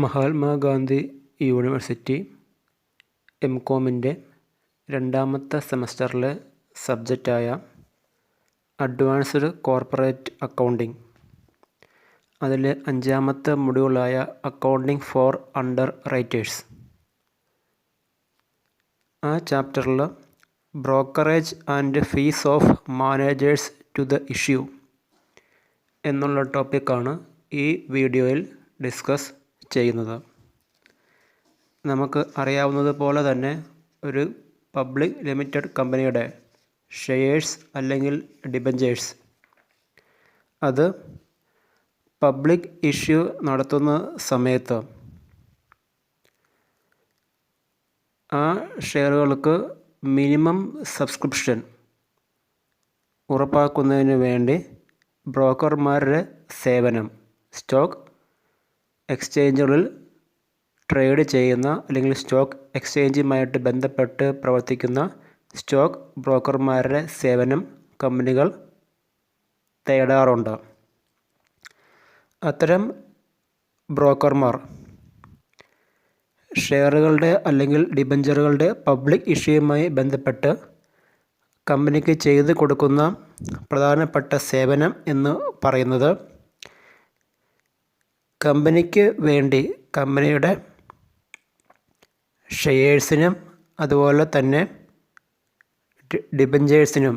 Mahatma Gandhi university എംകോമിൻ്റെ രണ്ടാമത്തെ സെമസ്റ്ററിലെ സബ്ജക്റ്റായ advanced corporate accounting, അതിലെ 5ാമത്തെ മൊഡ്യൂളായ accounting four under writers, ആ ചാപ്റ്ററിൽ brokerage and fees of managers to the issue എന്നുള്ള ടോപ്പിക്കാണ് ഈ വീഡിയോയിൽ ഡിസ്കസ് ചെയ്യുന്നത്. നമുക്ക് അറിയാവുന്നതുപോലെ തന്നെ ഒരു പബ്ലിക് ലിമിറ്റഡ് കമ്പനിയുടെ ഷെയർസ് അല്ലെങ്കിൽ ഡിബഞ്ചേഴ്സ് അത് പബ്ലിക് ഇഷ്യൂ നടത്തുന്ന സമയത്ത് ആ ഷെയറുകൾക്ക് മിനിമം സബ്സ്ക്രിപ്ഷൻ ഉറപ്പാക്കുന്നതിന് വേണ്ടി ബ്രോക്കർമാരുടെ സേവനം, സ്റ്റോക്ക് എക്സ്ചേഞ്ചുകളിൽ ട്രേഡ് ചെയ്യുന്ന അല്ലെങ്കിൽ സ്റ്റോക്ക് എക്സ്ചേഞ്ചുമായിട്ട് ബന്ധപ്പെട്ട് പ്രവർത്തിക്കുന്ന സ്റ്റോക്ക് ബ്രോക്കർമാരുടെ സേവനം കമ്പനികൾ തേടാറുണ്ട്. അത്തരം ബ്രോക്കർമാർ ഷെയറുകളുടെ അല്ലെങ്കിൽ ഡിബഞ്ചറുകളുടെ പബ്ലിക് ഇഷ്യൂവുമായി ബന്ധപ്പെട്ട് കമ്പനിക്ക് ചെയ്തു കൊടുക്കുന്ന പ്രധാനപ്പെട്ട സേവനം എന്ന് പറയുന്നത് കമ്പനിക്ക് വേണ്ടി കമ്പനിയുടെ ഷെയർസിനും അതുപോലെ തന്നെ ഡിബഞ്ചേഴ്സിനും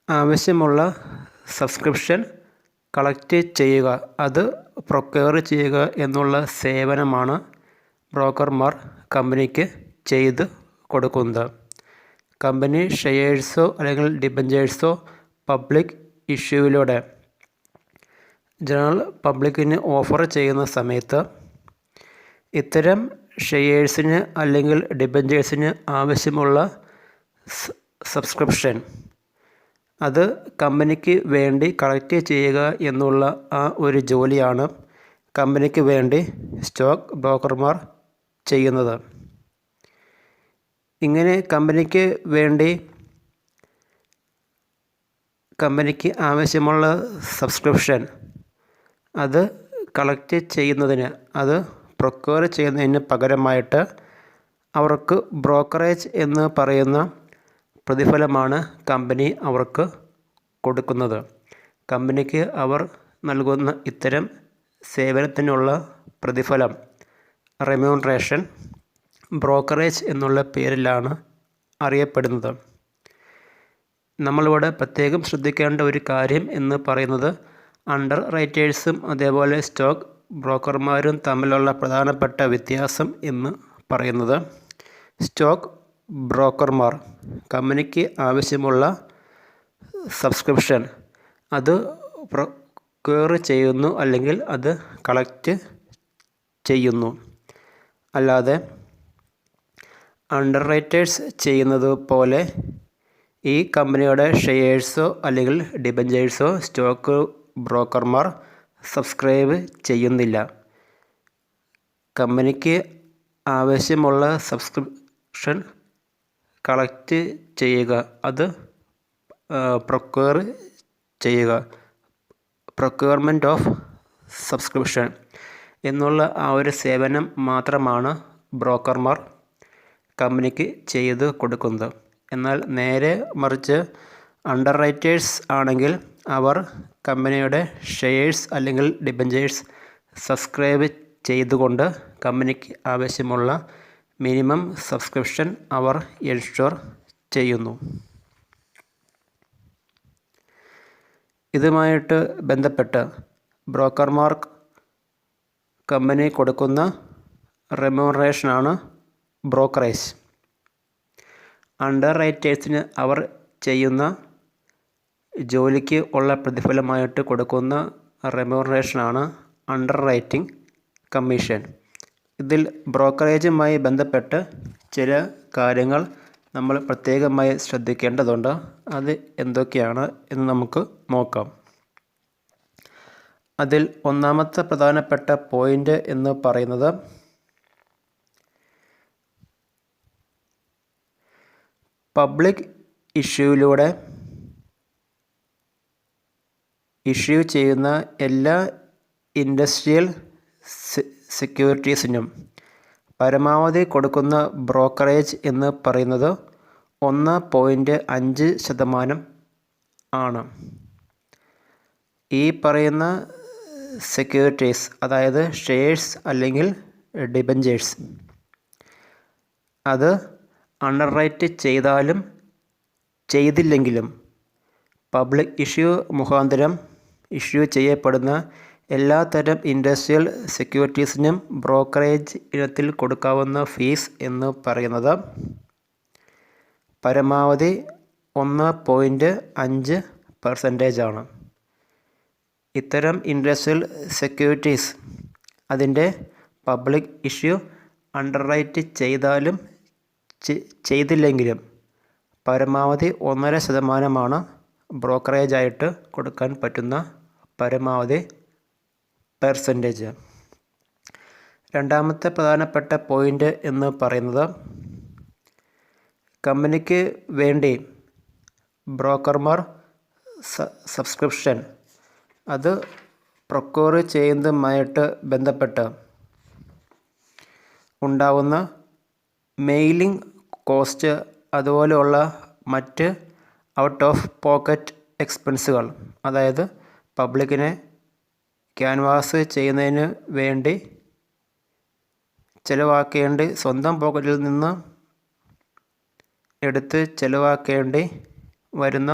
ആവശ്യമുള്ള സബ്സ്ക്രിപ്ഷൻ കളക്ട് ചെയ്യുക, അത് പ്രൊക്യൂർ ചെയ്യുക എന്നുള്ള സേവനമാണ് ബ്രോക്കർമാർ കമ്പനിക്ക് ചെയ്ത് കൊടുക്കുന്നത്. കമ്പനി ഷെയർസോ അല്ലെങ്കിൽ ഡിബഞ്ചേഴ്സോ പബ്ലിക് ഇഷ്യൂവിലൂടെ ജനറൽ പബ്ലിക്കിന് ഓഫർ ചെയ്യുന്ന സമയത്ത് ഇത്തരം ഷെയർസിന് അല്ലെങ്കിൽ ഡിബഞ്ചേഴ്സിന് ആവശ്യമുള്ള സബ്സ്ക്രിപ്ഷൻ അത് കമ്പനിക്ക് വേണ്ടി കളക്ട് ചെയ്യുക എന്നുള്ള ആ ഒരു ജോലിയാണ് കമ്പനിക്ക് വേണ്ടി സ്റ്റോക്ക് ബ്രോക്കർമാർ ചെയ്യുന്നത്. ഇങ്ങനെ കമ്പനിക്ക് വേണ്ടി കമ്പനിക്ക് ആവശ്യമുള്ള സബ്സ്ക്രിപ്ഷൻ അത് കളക്ട് ചെയ്യുന്നതിന്, അത് പ്രൊക്യൂർ ചെയ്യുന്നതിന് പകരമായിട്ട് അവർക്ക് ബ്രോക്കറേജ് എന്ന് പറയുന്ന പ്രതിഫലമാണ് കമ്പനി അവർക്ക് കൊടുക്കുന്നത്. കമ്പനിക്ക് അവർ നൽകുന്ന ഇത്തരം സേവനത്തിനുള്ള പ്രതിഫലം, റെമ്യൂണറേഷൻ, ബ്രോക്കറേജ് എന്നുള്ള പേരിലാണ് അറിയപ്പെടുന്നത്. നമ്മളിവിടെ പ്രത്യേകം ശ്രദ്ധിക്കേണ്ട ഒരു കാര്യം എന്ന് പറയുന്നത് അണ്ടർ റൈറ്റേഴ്സും അതേപോലെ സ്റ്റോക്ക് ബ്രോക്കർമാരും തമ്മിലുള്ള പ്രധാനപ്പെട്ട വ്യത്യാസം എന്ന് പറയുന്നത്, സ്റ്റോക്ക് ബ്രോക്കർമാർ കമ്പനിക്ക് ആവശ്യമുള്ള സബ്സ്ക്രിപ്ഷൻ അത് പ്രൊക്യൂർ ചെയ്യുന്നു അല്ലെങ്കിൽ അത് കളക്ട് ചെയ്യുന്നു. അല്ലാതെ അണ്ടർ റൈറ്റേഴ്സ് ചെയ്യുന്നത് പോലെ ഈ കമ്പനിയുടെ ഷെയർസോ അല്ലെങ്കിൽ ഡിബഞ്ചേഴ്സോ സ്റ്റോക്ക് ബ്രോക്കർമാർ സബ്സ്ക്രൈബ് ചെയ്യുന്നില്ല. കമ്പനിക്ക് ആവശ്യമുള്ള സബ്സ്ക്രിപ്ഷൻ കളക്ട് ചെയ്യുക, അത് പ്രൊക്യൂർ ചെയ്യുക, പ്രൊക്യൂർമെൻറ്റ് ഓഫ് സബ്സ്ക്രിപ്ഷൻ എന്നുള്ള ആ ഒരു സേവനം മാത്രമാണ് ബ്രോക്കർമാർ കമ്പനിക്ക് ചെയ്ത് കൊടുക്കുന്നത്. എന്നാൽ നേരെ മറിച്ച് അണ്ടർ റൈറ്റേഴ്സ് ആണെങ്കിൽ അവർ കമ്പനിയുടെ ഷെയർസ് അല്ലെങ്കിൽ ഡിബഞ്ചേഴ്സ് സബ്സ്ക്രൈബ് ചെയ്തുകൊണ്ട് കമ്പനിക്ക് ആവശ്യമുള്ള മിനിമം സബ്സ്ക്രിപ്ഷൻ അവർ എൻഷുർ ചെയ്യുന്നു. ഇതുമായിട്ട് ബന്ധപ്പെട്ട് ബ്രോക്കർമാർ കമ്പനി കൊടുക്കുന്ന റെമ്യൂണറേഷനാണ് ബ്രോക്കറേജ്. അണ്ടർ റൈറ്റേഴ്സിന് അവർ ചെയ്യുന്ന ജോലിക്ക് ഉള്ള പ്രതിഫലമായിട്ട് കൊടുക്കുന്ന റെമ്യൂണറേഷനാണ് അണ്ടർ റൈറ്റിംഗ് കമ്മീഷൻ. ഇതിൽ ബ്രോക്കറേജുമായി ബന്ധപ്പെട്ട് ചില കാര്യങ്ങൾ നമ്മൾ പ്രത്യേകമായി ശ്രദ്ധിക്കേണ്ടതുണ്ട്. അത് എന്തൊക്കെയാണ് എന്ന് നമുക്ക് നോക്കാം. അതിൽ ഒന്നാമത്തെ പ്രധാനപ്പെട്ട പോയിൻ്റ് എന്ന് പറയുന്നത് പബ്ലിക് ഇഷ്യൂവിലൂടെ ഇഷ്യൂ ചെയ്യുന്ന എല്ലാ ഇൻഡസ്ട്രിയൽ സെക്യൂരിറ്റീസിനും പരമാവധി കൊടുക്കുന്ന ബ്രോക്കറേജ് എന്ന് പറയുന്നത് 1.5% ആണ്. ഈ പറയുന്ന സെക്യൂരിറ്റീസ്, അതായത് ഷെയർസ് അല്ലെങ്കിൽ ഡിബഞ്ചേഴ്സ്, അത് അണ്ടർറൈറ്റ് ചെയ്താലും ചെയ്തില്ലെങ്കിലും പബ്ലിക് ഇഷ്യൂ മുഖാന്തരം ഇഷ്യൂ ചെയ്യപ്പെടുന്ന എല്ലാത്തരം ഇൻഡസ്ട്രിയൽ സെക്യൂരിറ്റീസിനും ബ്രോക്കറേജ് ഇനത്തിൽ കൊടുക്കാവുന്ന ഫീസ് എന്ന് പറയുന്നത് പരമാവധി 1.5% ആണ്. ഇത്തരം ഇൻഡസ്ട്രിയൽ സെക്യൂരിറ്റീസ് അതിൻ്റെ പബ്ലിക് ഇഷ്യൂ അണ്ടർറൈറ്റ് ചെയ്താലും ചെയ്തില്ലെങ്കിലും പരമാവധി 1.5% ബ്രോക്കറേജായിട്ട് കൊടുക്കാൻ പറ്റുന്ന പരമാവധി പെർസെൻറ്റേജ്. രണ്ടാമത്തെ പ്രധാനപ്പെട്ട പോയിൻ്റ് എന്ന് പറയുന്നത് കമ്പനിക്ക് വേണ്ടി ബ്രോക്കർമാർ സബ്സ്ക്രിപ്ഷൻ അത് പ്രൊക്യൂർ ചെയ്യുന്നതുമായിട്ട് ബന്ധപ്പെട്ട് ഉണ്ടാവുന്ന മെയിലിംഗ് കോസ്റ്റ്, അതുപോലെയുള്ള മറ്റ് ഔട്ട് ഓഫ് പോക്കറ്റ് എക്സ്പെൻസുകൾ, അതായത് പബ്ലിക്കിനെ ക്യാൻവാസ് ചെയ്യുന്നതിന് വേണ്ടി ചിലവാക്കേണ്ടി സ്വന്തം പോക്കറ്റിൽ നിന്ന് എടുത്ത് ചിലവാക്കേണ്ടി വരുന്ന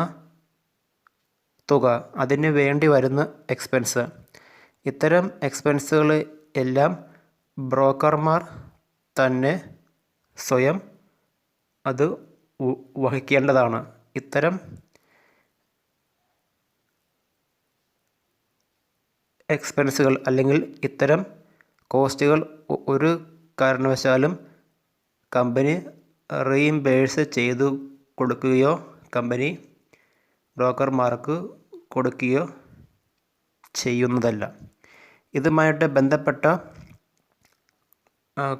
തുക, അതിന് വേണ്ടി വരുന്ന എക്സ്പെൻസ്, ഇത്തരം എക്സ്പെൻസുകൾ എല്ലാം ബ്രോക്കർമാർ തന്നെ സ്വയം അത് വഹിക്കേണ്ടതാണ്. ഇത്തരം എക്സ്പെൻസുകൾ അല്ലെങ്കിൽ ഇത്തരം കോസ്റ്റുകൾ ഒരു കാരണവശാലും കമ്പനി റീഇംബേഴ്സ് ചെയ്തു കൊടുക്കുകയോ കമ്പനി ബ്രോക്കർമാർക്ക് കൊടുക്കുകയോ ചെയ്യുന്നതല്ല. ഇതുമായിട്ട് ബന്ധപ്പെട്ട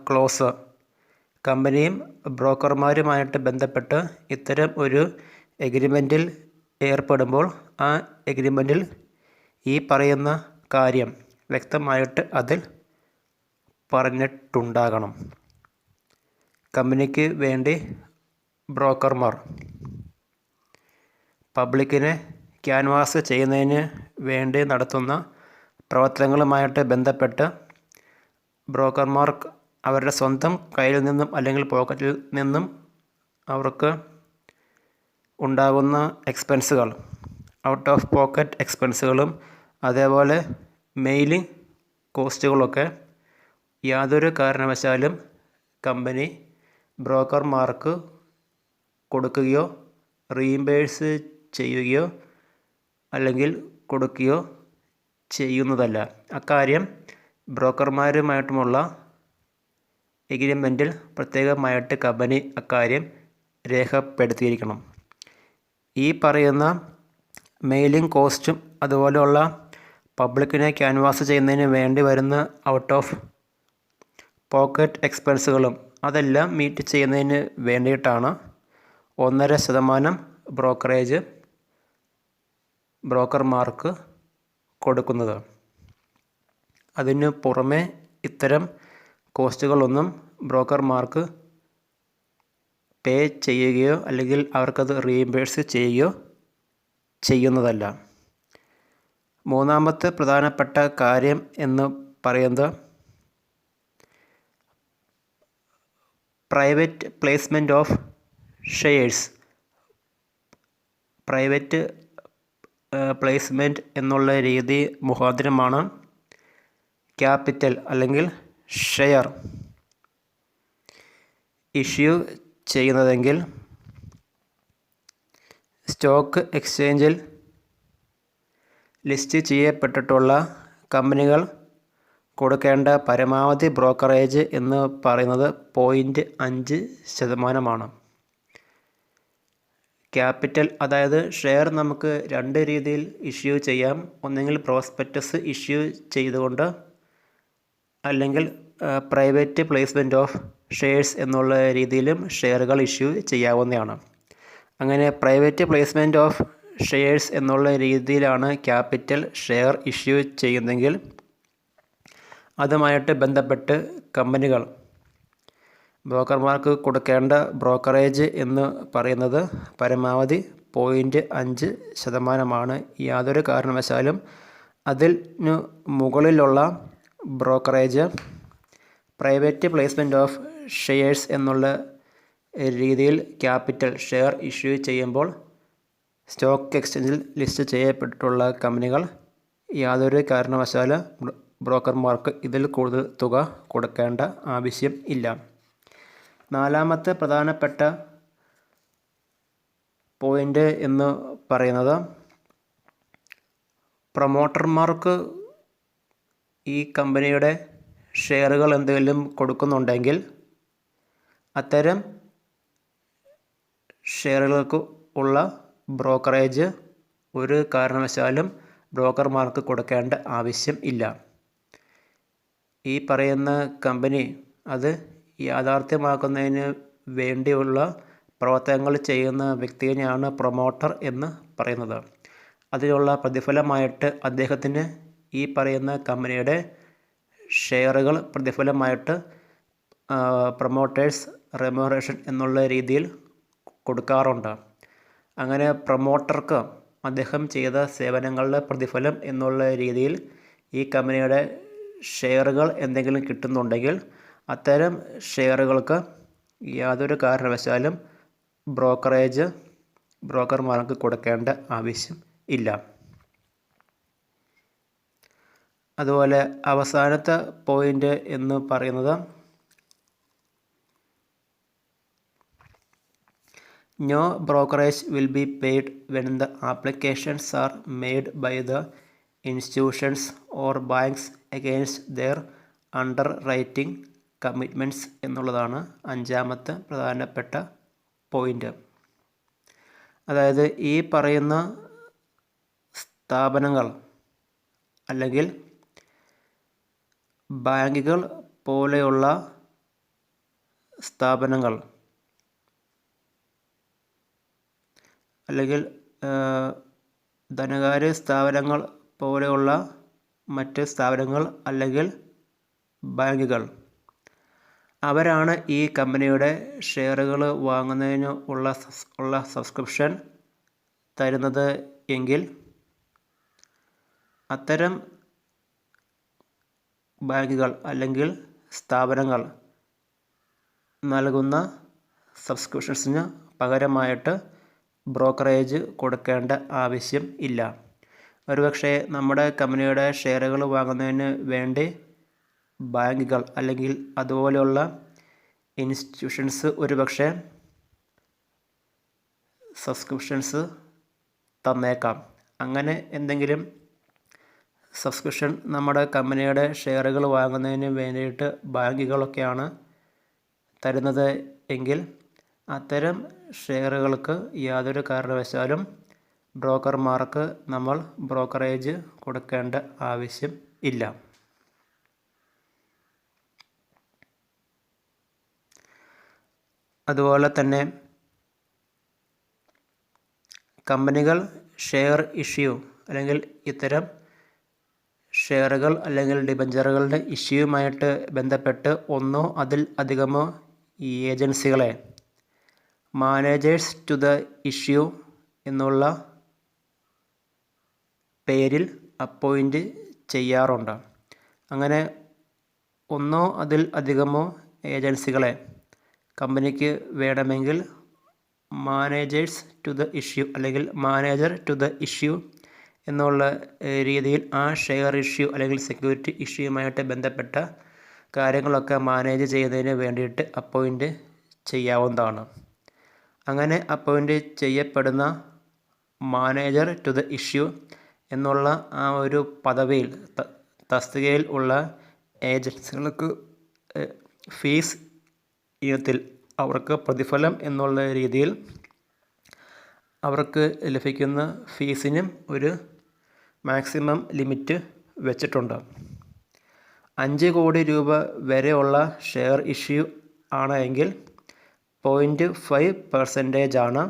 ക്ലോസ് കമ്പനിയും ബ്രോക്കർമാരുമായിട്ട് ബന്ധപ്പെട്ട് ഇത്തരം ഒരു എഗ്രിമെൻറ്റിൽ ഏർപ്പെടുമ്പോൾ ആ എഗ്രിമെൻറ്റിൽ ഈ പറയുന്ന കാര്യം വ്യക്തമായിട്ട് അതിൽ പറഞ്ഞിട്ടുണ്ടാകണം. കമ്പനിക്ക് വേണ്ടി ബ്രോക്കർമാർ പബ്ലിക്കിനെ ക്യാൻവാസ് ചെയ്യുന്നതിന് വേണ്ടി നടത്തുന്ന പ്രവർത്തനങ്ങളുമായിട്ട് ബന്ധപ്പെട്ട് ബ്രോക്കർമാർക്ക് അവരുടെ സ്വന്തം കയ്യിൽ നിന്നും അല്ലെങ്കിൽ പോക്കറ്റിൽ നിന്നും അവർക്ക് ഉണ്ടാകുന്ന എക്സ്പെൻസുകൾ, ഔട്ട് ഓഫ് പോക്കറ്റ് എക്സ്പെൻസുകളും അതേപോലെ മെയിലിംഗ് കോസ്റ്റുകളൊക്കെ യാതൊരു കാരണവശാലും കമ്പനി ബ്രോക്കർമാർക്ക് കൊടുക്കുകയോ റീഇംബേഴ്സ് ചെയ്യുകയോ അല്ലെങ്കിൽ കൊടുക്കുകയോ ചെയ്യുന്നതല്ല. അക്കാര്യം ബ്രോക്കർമാരുമായിട്ടുമുള്ള എഗ്രിമെൻറ്റിൽ പ്രത്യേകമായിട്ട് കമ്പനി അക്കാര്യം രേഖപ്പെടുത്തിയിരിക്കണം. ഈ പറയുന്ന മെയിലിംഗ് കോസ്റ്റും അതുപോലെയുള്ള പബ്ലിക്കിനെ ക്യാൻവാസ് ചെയ്യുന്നതിന് വേണ്ടി വരുന്ന ഔട്ട് ഓഫ് പോക്കറ്റ് എക്സ്പെൻസുകളും അതെല്ലാം മീറ്റ് ചെയ്യുന്നതിന് വേണ്ടിയിട്ടാണ് 1.5% ബ്രോക്കറേജ് ബ്രോക്കർമാർക്ക് കൊടുക്കുന്നത്. അതിന് പുറമെ ഇത്തരം കോസ്റ്റുകളൊന്നും ബ്രോക്കർമാർക്ക് പേ ചെയ്യുകയോ അല്ലെങ്കിൽ അവർക്കത് റീഇംബേഴ്സ് ചെയ്യുകയോ ചെയ്യുന്നതല്ല. മൂന്നാമത്തെ പ്രധാനപ്പെട്ട കാര്യം എന്ന് പറയുന്നത് private placement of shares. Private placement എന്നുള്ള രീതി മുഖാന്തരമാണ് ക്യാപിറ്റൽ അല്ലെങ്കിൽ ഷെയർ ഇഷ്യൂ ചെയ്യുന്നതെങ്കിൽ സ്റ്റോക്ക് എക്സ്ചേഞ്ചിൽ ലിസ്റ്റ് ചെയ്യപ്പെട്ടിട്ടുള്ള കമ്പനികൾ കൊടുക്കേണ്ട പരമാവധി ബ്രോക്കറേജ് എന്ന് പറയുന്നത് 0.5%. ക്യാപിറ്റൽ അതായത് ഷെയർ നമുക്ക് രണ്ട് രീതിയിൽ ഇഷ്യൂ ചെയ്യാം. ഒന്നെങ്കിൽ പ്രോസ്പെക്ടസ് ഇഷ്യൂ ചെയ്തുകൊണ്ട് അല്ലെങ്കിൽ പ്രൈവറ്റ് പ്ലേസ്മെൻറ്റ് ഓഫ് ഷെയർസ് എന്നുള്ള രീതിയിലും ഷെയറുകൾ ഇഷ്യൂ ചെയ്യാവുന്നതാണ്. അങ്ങനെ പ്രൈവറ്റ് പ്ലേസ്മെൻറ്റ് ഓഫ് ഷെയർസ് എന്നുള്ള രീതിയിലാണ് ക്യാപിറ്റൽ ഷെയർ ഇഷ്യൂ ചെയ്യുന്നതെങ്കിൽ അതുമായിട്ട് ബന്ധപ്പെട്ട് കമ്പനികൾ ബ്രോക്കർമാർക്ക് കൊടുക്കേണ്ട ബ്രോക്കറേജ് എന്ന് പറയുന്നത് പരമാവധി 0.5%. യാതൊരു കാരണവശാലും അതിനു മുകളിലുള്ള brokerage private placement of shares എന്നുള്ള രീതിയിൽ ക്യാപിറ്റൽ ഷെയർ ഇഷ്യൂ ചെയ്യുമ്പോൾ സ്റ്റോക്ക് എക്സ്ചേഞ്ചിൽ ലിസ്റ്റ് ചെയ്യപ്പെട്ടിട്ടുള്ള കമ്പനികൾ യാതൊരു കാരണവശാലും ബ്രോക്കർമാർക്ക് ഇതിൽ കൂടുതൽ തുക കൊടുക്കേണ്ട ആവശ്യം ഇല്ല. നാലാമത്തെ പ്രധാനപ്പെട്ട പോയിൻ്റ് എന്ന് പറയുന്നത് പ്രൊമോട്ടർമാർക്ക് ഈ കമ്പനിയുടെ ഷെയറുകൾ എന്തെങ്കിലും കൊടുക്കുന്നുണ്ടെങ്കിൽ അത്തരം ഷെയറുകൾക്ക് ഉള്ള ബ്രോക്കറേജ് ഒരു കാരണവശാലും ബ്രോക്കർമാർക്ക് കൊടുക്കേണ്ട ആവശ്യം ഇല്ല. ഈ പറയുന്ന കമ്പനി അത് യാഥാർത്ഥ്യമാക്കുന്നതിന് വേണ്ടിയുള്ള പ്രവർത്തനങ്ങൾ ചെയ്യുന്ന വ്യക്തിയെയാണ് പ്രൊമോട്ടർ എന്ന് പറയുന്നത്. അതിനുള്ള പ്രതിഫലമായിട്ട് അദ്ദേഹത്തിന് ഈ പറയുന്ന കമ്പനിയുടെ ഷെയറുകൾ പ്രതിഫലമായിട്ട് പ്രൊമോട്ടേഴ്സ് റെമ്യൂണറേഷൻ എന്നുള്ള രീതിയിൽ കൊടുക്കാറുണ്ട്. അങ്ങനെ പ്രൊമോട്ടർക്ക് അദ്ദേഹം ചെയ്ത സേവനങ്ങളുടെ പ്രതിഫലം എന്നുള്ള രീതിയിൽ ഈ കമ്പനിയുടെ ഷെയറുകൾ എന്തെങ്കിലും കിട്ടുന്നുണ്ടെങ്കിൽ അത്തരം ഷെയറുകൾക്ക് യാതൊരു കാരണവശാലും ബ്രോക്കർമാർക്ക് കൊടുക്കേണ്ട ആവശ്യം ഇല്ല. അതുപോലെ അവസാനത്തെ പോയിൻ്റ് എന്ന് പറയുന്നത് no brokerage will be paid when the applications are made by the institutions or banks against their underwriting commitments എന്നുള്ളതാണ് അഞ്ചാമത്തെ പ്രധാനപ്പെട്ട പോയിൻ്റ്. അതായത് ഈ പറയുന്ന സ്ഥാപനങ്ങൾ അല്ലെങ്കിൽ ബാങ്കുകൾ പോലെയുള്ള സ്ഥാപനങ്ങൾ അല്ലെങ്കിൽ ധനകാര്യ സ്ഥാപനങ്ങൾ പോലെയുള്ള മറ്റ് സ്ഥാപനങ്ങൾ അല്ലെങ്കിൽ ബാങ്കുകൾ അവരാണ് ഈ കമ്പനിയുടെ ഷെയറുകൾ വാങ്ങുന്നതിന് ഉള്ള സബ്സ്ക്രിപ്ഷൻ തരുന്നത് എങ്കിൽ അത്തരം ബാങ്കുകൾ അല്ലെങ്കിൽ സ്ഥാപനങ്ങൾ നൽകുന്ന സബ്സ്ക്രിപ്ഷൻസിന് പകരമായിട്ട് ബ്രോക്കറേജ് കൊടുക്കേണ്ട ആവശ്യം ഇല്ല. ഒരുപക്ഷെ നമ്മുടെ കമ്പനിയുടെ ഷെയറുകൾ വാങ്ങുന്നതിന് വേണ്ടി ബാങ്കുകൾ അല്ലെങ്കിൽ അതുപോലെയുള്ള ഇൻസ്റ്റിറ്റ്യൂഷൻസ് ഒരുപക്ഷെ സബ്സ്ക്രിപ്ഷൻസ് തന്നേക്കാം. അങ്ങനെ എന്തെങ്കിലും സബ്സ്ക്രിപ്ഷൻ നമ്മുടെ കമ്പനിയുടെ ഷെയറുകൾ വാങ്ങുന്നതിന് വേണ്ടിയിട്ട് ബാങ്കുകളൊക്കെയാണ് തരുന്നത് എങ്കിൽ അത്തരം ഷെയറുകൾക്ക് യാതൊരു കാരണവശാലും ബ്രോക്കർമാർക്ക് നമ്മൾ ബ്രോക്കറേജ് കൊടുക്കേണ്ട ആവശ്യം ഇല്ല. അതുപോലെ തന്നെ കമ്പനികൾ ഷെയർ ഇഷ്യൂ അല്ലെങ്കിൽ ഇത്തരം ഷെയറുകൾ അല്ലെങ്കിൽ ഡിബഞ്ചറുകളുടെ ഇഷ്യൂവുമായിട്ട് ബന്ധപ്പെട്ട് ഒന്നോ അതിൽ അധികമോ ഏജൻസികളെ മാനേജേഴ്സ് ടു ദ ഇഷ്യൂ എന്നുള്ള പേരിൽ അപ്പോയിൻ്റ് ചെയ്യാറുണ്ട്. അങ്ങനെ ഒന്നോ അതിൽ അധികമോ ഏജൻസികളെ കമ്പനിക്ക് വേണമെങ്കിൽ മാനേജേഴ്സ് ടു ദ ഇഷ്യൂ അല്ലെങ്കിൽ മാനേജർ ടു ദ ഇഷ്യൂ എന്നുള്ള രീതിയിൽ ആ ഷെയർ ഇഷ്യൂ അല്ലെങ്കിൽ സെക്യൂരിറ്റി ഇഷ്യൂവുമായിട്ട് ബന്ധപ്പെട്ട കാര്യങ്ങളൊക്കെ മാനേജ് ചെയ്യുന്നതിന് വേണ്ടിയിട്ട് അപ്പോയിൻ്റ് ചെയ്യാവുന്നതാണ്. അങ്ങനെ അപ്പോയിൻ്റ് ചെയ്യപ്പെടുന്ന മാനേജർ ടു ദ ഇഷ്യൂ എന്നുള്ള ആ ഒരു പദവിയിൽ തസ്തികയിൽ ഉള്ള ഏജൻസികൾക്ക് ഫീസ് ഇനത്തിൽ അവർക്ക് പ്രതിഫലം എന്നുള്ള രീതിയിൽ അവർക്ക് ലഭിക്കുന്ന ഫീസിനും ഒരു മാക്സിമം ലിമിറ്റ് വെച്ചിട്ടുണ്ട്. 5 കോടി രൂപ വരെയുള്ള ഷെയർ ഇഷ്യൂ ആണ് എങ്കിൽ 0.5% ആണ്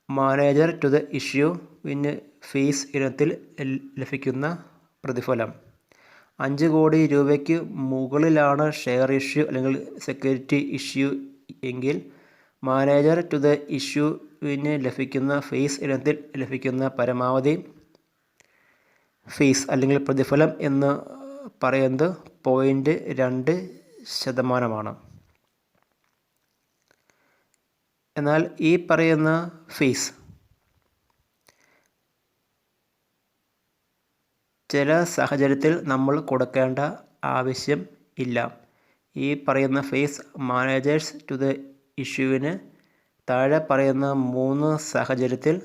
മാനേജർ ടു ദ ഇഷ്യൂവിന് ഫീസ് ഇനത്തിൽ ലഭിക്കുന്ന പ്രതിഫലം. 5 കോടി രൂപയ്ക്ക് മുകളിലാണ് ഷെയർ ഇഷ്യൂ അല്ലെങ്കിൽ സെക്യൂരിറ്റി ഇഷ്യൂ എങ്കിൽ മാനേജർ ടു ദ ഇഷ്യൂവിന് ലഭിക്കുന്ന ഫീസ് ഇനത്തിൽ ലഭിക്കുന്ന പരമാവധി ഫീസ് അല്ലെങ്കിൽ പ്രതിഫലം എന്ന് പറയുന്നത് 0.2%. എന്നാൽ ഈ പറയുന്ന ഫീസ് ചില സാഹചര്യത്തിൽ നമ്മൾ കൊടുക്കേണ്ട ആവശ്യം ഇല്ല. ഈ പറയുന്ന ഫീസ് മാനേജേഴ്സ് ടു ദ ഇഷ്യൂവിന് താഴെ പറയുന്ന 3 സാഹചര്യത്തിൽ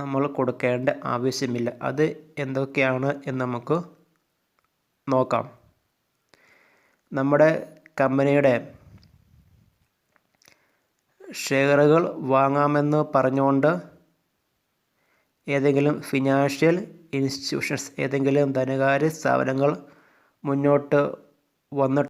നമ്മൾ കൊടുക്കേണ്ട ആവശ്യമില്ല. അത് എന്തൊക്കെയാണ് എന്ന് നമുക്ക് നോക്കാം. നമ്മുടെ കമ്പനിയുടെ ഷെയറുകൾ വാങ്ങാമെന്ന് പറഞ്ഞുകൊണ്ട് ഏതെങ്കിലും ഫിനാൻഷ്യൽ ഇൻസ്റ്റിറ്റ്യൂഷൻസ്, ഏതെങ്കിലും ധനകാര്യ സ്ഥാപനങ്ങൾ മുന്നോട്ട് വന്നിട്ട്